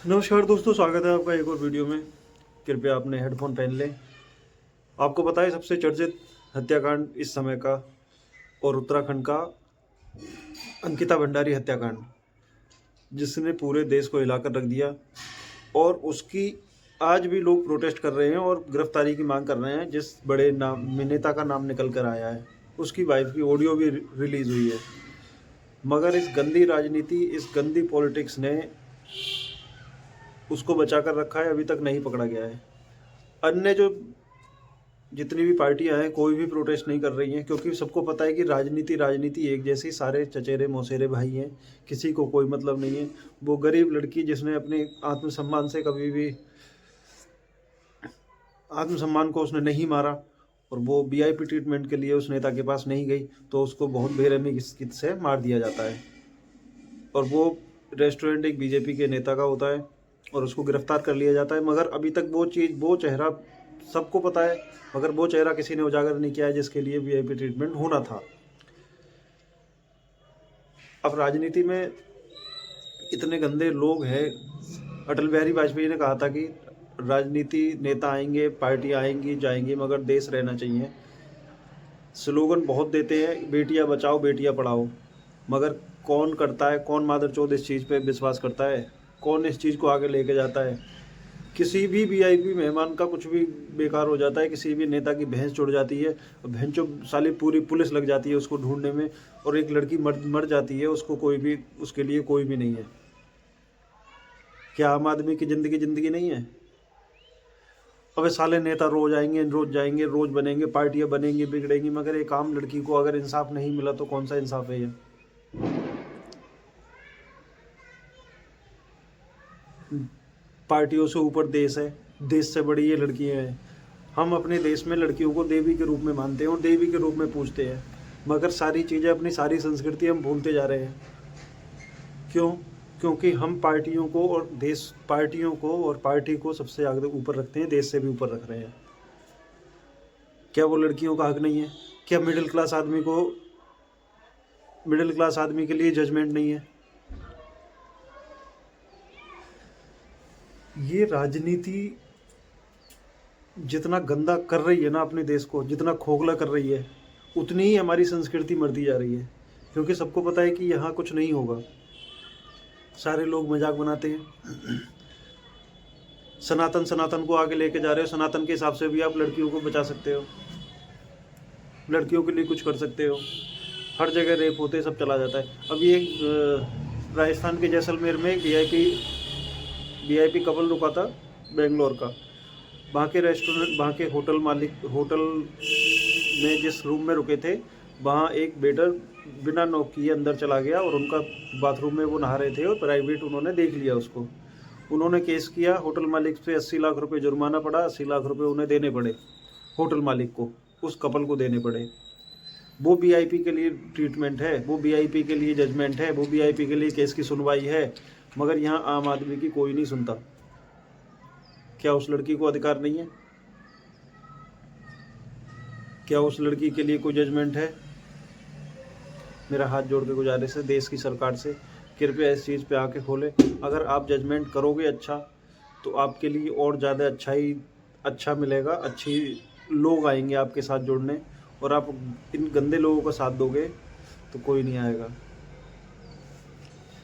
नमस्कार दोस्तों, स्वागत है आपका एक और वीडियो में। कृपया अपने हेडफोन पहन लें। आपको पता है सबसे चर्चित हत्याकांड इस समय का और उत्तराखंड का अंकिता भंडारी हत्याकांड, जिसने पूरे देश को हिलाकर रख दिया। और उसकी आज भी लोग प्रोटेस्ट कर रहे हैं और गिरफ्तारी की मांग कर रहे हैं। जिस बड़े नाम नेता का नाम निकल कर आया है, उसकी वाइफ की ऑडियो भी रिलीज हुई है। मगर इस गंदी राजनीति, इस गंदी पॉलिटिक्स ने उसको बचा कर रखा है, अभी तक नहीं पकड़ा गया है। अन्य जो जितनी भी पार्टियां हैं, कोई भी प्रोटेस्ट नहीं कर रही हैं, क्योंकि सबको पता है कि राजनीति एक जैसी, सारे चचेरे मौसेरे भाई हैं, किसी को कोई मतलब नहीं है। वो गरीब लड़की जिसने अपने आत्मसम्मान से कभी भी आत्मसम्मान को उसने नहीं मारा और वो वीआईपी ट्रीटमेंट के लिए उस नेता के पास नहीं गई, तो उसको बहुत बेरहमी की से मार दिया जाता है। और वो रेस्टोरेंट एक बीजेपी के नेता का होता है और उसको गिरफ्तार कर लिया जाता है। मगर अभी तक वो चेहरा सबको पता है, मगर वो चेहरा किसी ने उजागर नहीं किया है जिसके लिए वीआईपी ट्रीटमेंट होना था। अब राजनीति में इतने गंदे लोग हैं। अटल बिहारी वाजपेयी ने कहा था कि राजनीति नेता आएंगे, पार्टी आएंगी जाएंगी, मगर देश रहना चाहिए। स्लोगन बहुत देते हैं, बेटियां बचाओ बेटियां पढ़ाओ, मगर कौन करता है? कौन मादरचोद इस चीज़ पे विश्वास करता है? कौन इस चीज़ को आगे लेके जाता है? किसी भी वीआईपी मेहमान का कुछ भी बेकार हो जाता है, किसी भी नेता की भैंस जुड़ जाती है, भैंसों साली पूरी पुलिस लग जाती है उसको ढूंढने में, और एक लड़की मर जाती है, उसको कोई भी, उसके लिए कोई भी नहीं है। क्या आम आदमी की ज़िंदगी नहीं है? अबे साले नेता रोज आएंगे, रोज जाएंगे, रोज बनेंगे, पार्टियां बनेंगी, बिगड़ेंगी, मगर एक आम लड़की को अगर इंसाफ नहीं मिला तो कौन सा इंसाफ है ये? पार्टियों से ऊपर देश है, देश से बड़ी ये लड़कियां हैं। हम अपने देश में लड़कियों को देवी के रूप में मानते हैं और देवी के रूप में पूजते हैं, मगर सारी चीज़ें, अपनी सारी संस्कृति हम भूलते जा रहे हैं। क्यों? क्योंकि हम पार्टियों को और पार्टी को सबसे आगे ऊपर रखते हैं, देश से भी ऊपर रख रहे हैं। क्या वो लड़कियों का हक नहीं है? क्या मिडिल क्लास आदमी के लिए जजमेंट नहीं है? ये राजनीति जितना गंदा कर रही है ना अपने देश को, जितना खोखला कर रही है, उतनी ही हमारी संस्कृति मरती जा रही है। क्योंकि सबको पता है कि यहाँ कुछ नहीं होगा। सारे लोग मजाक बनाते हैं। सनातन को आगे लेके जा रहे हो। सनातन के हिसाब से भी आप लड़कियों को बचा सकते हो, लड़कियों के लिए कुछ कर सकते हो। हर जगह रेप होते, सब चला जाता है। अभी एक राजस्थान के जैसलमेर में एक वीआईपी कपल रुका था, बेंगलोर का। वहाँ के होटल में जिस रूम में रुके थे, वहाँ एक वेटर बिना नॉक किए अंदर चला गया और उनका बाथरूम में वो नहा रहे थे और प्राइवेट उन्होंने देख लिया उसको। उन्होंने केस किया, होटल मालिक पे 80 लाख रुपए जुर्माना पड़ा। 80 लाख रुपए उन्हें देने पड़े, होटल मालिक को, उस कपल को देने पड़े। वो वीआईपी के लिए ट्रीटमेंट है, वो वीआईपी के लिए जजमेंट है, वो वीआईपी के लिए केस की सुनवाई है, मगर यहाँ आम आदमी की कोई नहीं सुनता। क्या उस लड़की को अधिकार नहीं है? क्या उस लड़की के लिए कोई जजमेंट है? मेरा हाथ जोड़ के गुजारिश है देश की सरकार से, कृपया इस चीज़ पे आके खोले। अगर आप जजमेंट करोगे अच्छा, तो आपके लिए और ज़्यादा अच्छा मिलेगा। अच्छी लोग आएंगे आपके साथ जुड़ने, और आप इन गंदे लोगों का साथ दोगे तो कोई नहीं आएगा।